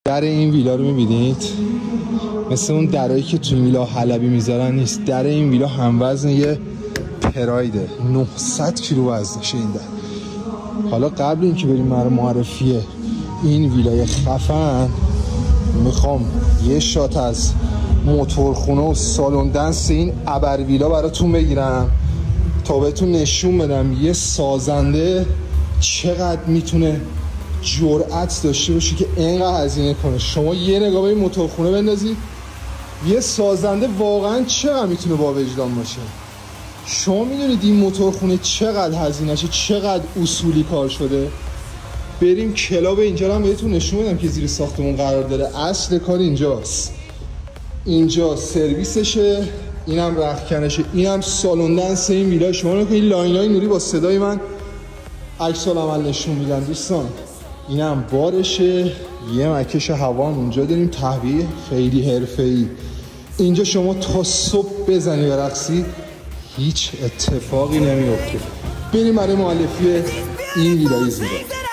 در این ویلا رو میبینید مثل اون درایی که تو ویلا حلبی میذارن نیست. در این ویلا هموزن یه پرایده، 900 کیلو وزنشه این در. حالا قبل اینکه بریم معرفی این ویلای خفن، میخوام یه شات از موتورخونه و سالن دنس این ابر ویلا براتون بگیرم تا بهتون نشون بدم یه سازنده چقدر میتونه جرأت داشته باشه که اینقدر هزینه کنه. شما یه نگاه به این موتورخونه بندازید، یه سازنده واقعا چقدر میتونه با وجدان باشه. شما میدونید این موتورخونه چقدر هزینهشه، چقدر اصولی کار شده. بریم کلاب اینجا رو هم بهتون نشون بدم که زیر ساختمون قرار داره. اصل کار اینجاست، اینجا سرویسشه، اینم رختکنشه، اینم سالن دنس این ویلا. شما نگاه این لاینای نوری با صدای من عکس العمل نشون میدن دوستان. اینم بارشه، یه مکش هوا هم اونجا داریم، تهویه خیلی حرفه‌ای. اینجا شما تا صبح بزنی برقصی هیچ اتفاقی نمیفته. بریم برای معرفی این ویلای زیبا.